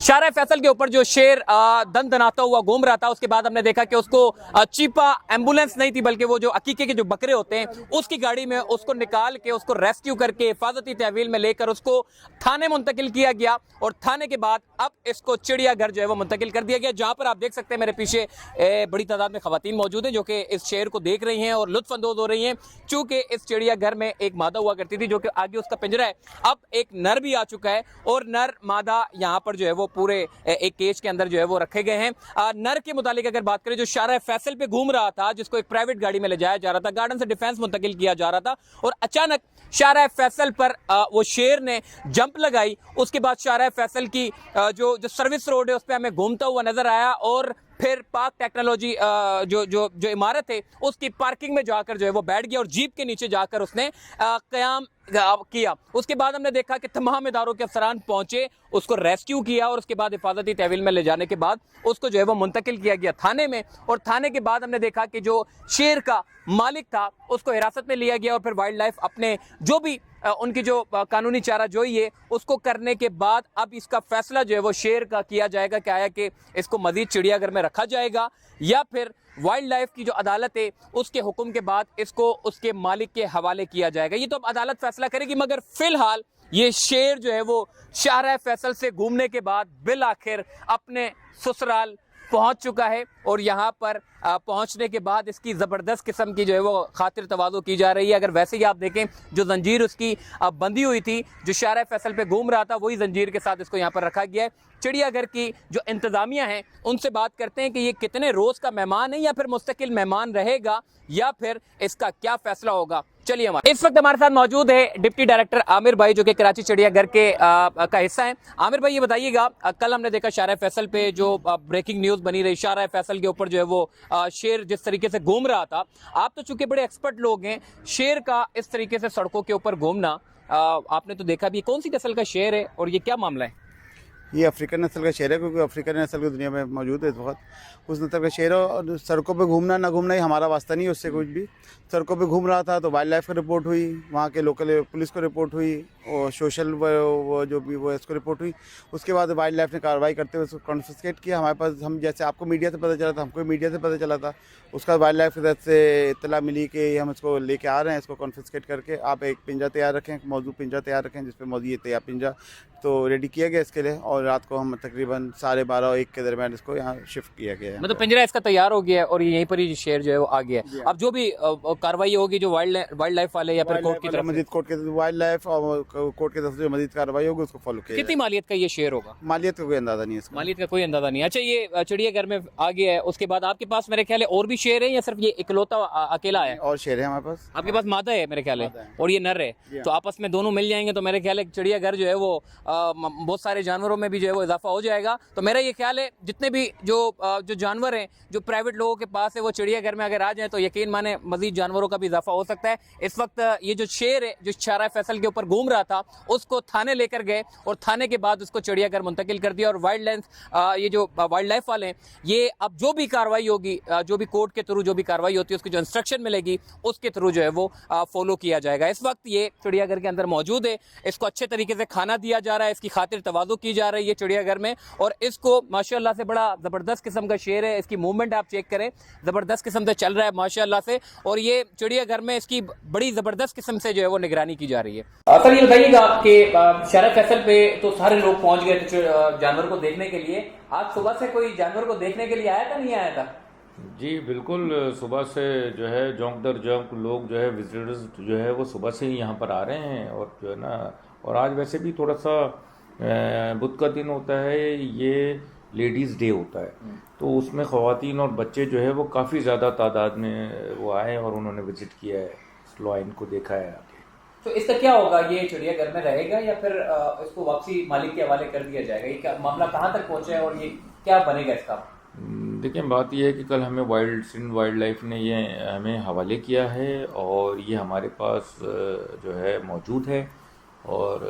शारा फैसल के ऊपर जो शेर दन दनाता हुआ घूम रहा था, उसके बाद हमने देखा कि उसको चीपा एम्बुलेंस नहीं थी बल्कि वो जो अकीके के जो बकरे होते हैं उसकी गाड़ी में उसको निकाल के उसको रेस्क्यू करके हिफाजती तहवील में लेकर उसको थाने मुंतकिल किया गया और थाने के बाद अब इसको चिड़ियाघर जो है वो मुंतकिल कर दिया गया, जहां पर आप देख सकते हैं मेरे पीछे बड़ी तादाद में खवातीन मौजूद हैं जो कि इस शेर को देख रही हैं और लुत्फ अंदोज हो रही हैं। चूंकि इस चिड़ियाघर में एक मादा हुआ करती थी जो कि आगे उसका पिंजरा है, अब एक नर भी आ चुका है और नर मादा यहाँ पर जो है वो पूरे एक केज के अंदर जो है वो रखे गए हैं। नर के मुतालिक अगर बात करें, जो शारा फैसल पे घूम रहा था, जिसको एक प्राइवेट गाड़ी में ले जाया जा रहा था, गार्डन से डिफेंस मुंतकिल किया जा रहा था और अचानक शारा फैसल पर वो शेर ने जंप लगाई। उसके बाद शारा फैसल की जो सर्विस रोड है उस पर हमें घूमता हुआ नजर आया और फिर पार्क टेक्नोलॉजी जो जो जो इमारत है उसकी पार्किंग में जाकर जो है वो बैठ गया और जीप के नीचे जाकर उसने कयाम किया। उसके बाद हमने देखा कि तमाम इदारों के अफसरान पहुंचे, उसको रेस्क्यू किया और उसके बाद हिफाजती तहवील में ले जाने के बाद उसको जो है वो मुंतकिल किया गया थाने में। और थाने के बाद हमने देखा कि जो शेर का मालिक था उसको हिरासत में लिया गया और फिर वाइल्ड लाइफ अपने जो भी उनकी जो कानूनी चाराजोई है उसको करने के बाद अब इसका फैसला जो है वो शेर का किया जाएगा कि आया कि इसको मजीद चिड़ियाघर में रखा जाएगा या फिर वाइल्ड लाइफ की जो अदालत है उसके हुक्म के बाद इसको उसके मालिक के हवाले किया जाएगा। ये तो अब अदालत फैसला करेगी, मगर फिलहाल ये शेर जो है वो शारा फैसल से घूमने के बाद बिल आखिर अपने ससुराल पहुंच चुका है और यहाँ पर पहुंचने के बाद इसकी ज़बरदस्त किस्म की जो है वो खातिर तवाज़ो की जा रही है। अगर वैसे ही आप देखें, जो जंजीर उसकी बंधी हुई थी, जो शारा फैसल पे घूम रहा था, वही जंजीर के साथ इसको यहाँ पर रखा गया है। चिड़ियाघर की जो इंतज़ामिया है उनसे बात करते हैं कि ये कितने रोज़ का मेहमान है या फिर मुस्तकिल मेहमान रहेगा या फिर इसका क्या फैसला होगा। चलिए, हमारे इस वक्त हमारे साथ मौजूद है डिप्टी डायरेक्टर आमिर भाई जो कि कराची चिड़ियाघर के का हिस्सा है। आमिर भाई, ये बताइएगा, कल हमने देखा शारा फैसल पे जो ब्रेकिंग न्यूज़ बनी रही, शारा फैसल के ऊपर जो है वो शेर जिस तरीके से घूम रहा था, आप तो चूंकि बड़े एक्सपर्ट लोग हैं, शेर का इस तरीके से सड़कों के ऊपर घूमना आपने तो देखा भी, कौन सी नस्ल का शेर है और ये क्या मामला है? ये अफ्रीकन नस्ल का शेर है, क्योंकि अफ्रीकन नस्ल की दुनिया में मौजूद है इस वक्त। उस नस्ल का शेर है और सड़कों पे घूमना ना घूमना ही हमारा वास्ता नहीं है उससे कुछ भी। सड़कों पे घूम रहा था तो वाइल्ड लाइफ को रिपोर्ट हुई, वहाँ के लोकल पुलिस को रिपोर्ट हुई और सोशल वो जो भी वो इसको रिपोर्ट हुई। उसके बाद वाइल्ड लाइफ ने कार्रवाई करते हुए उसको कॉन्फिस्केट किया। हमारे पास, हम जैसे आपको मीडिया से पता चला था, हमको मीडिया से पता चला था, उसका वाइल्ड लाइफ की तरफ से इत्तला मिली कि हम इसको लेके आ रहे हैं, इसको कॉन्फिस्केट करके आप एक पिंजरा तैयार रखें, मौजूद पिंजरा तैयार रखें जिस पर मौजूद ये तैयार पिंजरा तो रेडी किया गया इसके लिए। और रात को हम तकरीबन 12:30 और 1 के दरमियान इसको यहाँ शिफ्ट किया गया है। मतलब पिंजरा इसका तैयार हो गया है और यहीं पर ही शेर जो है वो आ गया है। अब जो भी कार्रवाई होगी, जो वाइल्ड लाइफ वाले या फिर कोर्ट की तरफ, मजीद कोर्ट के वाइल्ड लाइफ और कोर्ट की तरफ से जो मजीद कार्रवाई होगी उसको फॉलो किया। कितनी मालियत का ये शेर होगा? मालियत का कोई अंदाजा नहीं है इसका। मालियत का कोई अंदाजा नहीं। अच्छा, ये चिड़ियाघर में आ गया है, उसके बाद आपके पास मेरे ख्याल है और भी शेर है या सिर्फ ये इकलौता अकेला है? और शेर है हमारे पास। आपके पास मादा है मेरे ख्याल है और ये नर है, तो आपस में दोनों मिल जाएंगे तो मेरे ख्याल है चिड़ियाघर जो है वो बहुत सारे जानवरों में भी जो है वो इजाफा हो जाएगा। तो मेरा ये ख्याल है जितने भी जो जानवर हैं जो प्राइवेट लोगों के पास है वो चिड़ियाघर में अगर आ जाए तो यकीन माने मजीद जानवरों का भी इजाफा हो सकता है। इस वक्त ये जो शेर है जो शारा फैसल के ऊपर घूम रहा था उसको थाने लेकर गए और थाने के बाद उसको चिड़ियाघर मुंतकिल कर दिया और ये जो वाइल्ड लाइफ वाले हैं, ये अब जो भी कार्रवाई होगी, जो भी कोर्ट के थ्रू जो भी कार्रवाई होती है उसकी जो इंस्ट्रक्शन मिलेगी उसके थ्रू जो है वो फॉलो किया जाएगा। इस वक्त ये चिड़ियाघर के अंदर मौजूद है, इसको अच्छे तरीके से खाना दिया जा रहा है, इसकी खातिर तवाज़ो की जा रही है चिड़ियाघर में और इसको माशाअल्लाह से बड़ा ज़बरदस्त किस्म का शेर है। इसकी मूवमेंट आप चेक करें, ज़बरदस्त किस्म से चल रहा है माशाअल्लाह से और ये चिड़ियाघर में इसकी बड़ी ज़बरदस्त किस्म से जो है वो निगरानी की जा रही है। सर, ये बताइएगा कि शारा फैसल पे तो सारे लोग पहुंच गए जानवर को देखने के लिए, आज सुबह से कोई जानवर को देखने के लिए आया था, नहीं आया था? जी बिल्कुल, सुबह से जो है जोंक दर जोंक लोग जो है विजिटर्स जो है वो सुबह से ही यहाँ पर आ रहे हैं और जो है ना, और आज वैसे भी थोड़ा सा बुध का दिन होता है, ये लेडीज़ डे होता है, तो उसमें ख़वातीन और बच्चे जो है वो काफ़ी ज़्यादा तादाद में वो आए और उन्होंने विज़िट किया है, लॉयन को देखा है आके। तो इसका क्या होगा, ये चिड़ियाघर में रहेगा या फिर इसको वापसी मालिक के हवाले कर दिया जाएगा? ये क्या मामला कहाँ तक पहुँचा है और ये क्या बनेगा इसका? देखिए, बात यह है कि कल हमें वाइल्ड लाइफ ने ये हमें हवाले किया है और ये हमारे पास जो है मौजूद है और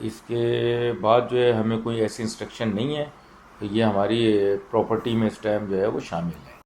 इसके बाद जो है हमें कोई ऐसी इंस्ट्रक्शन नहीं है, तो ये हमारी प्रॉपर्टी में इस टाइम जो है वो शामिल है।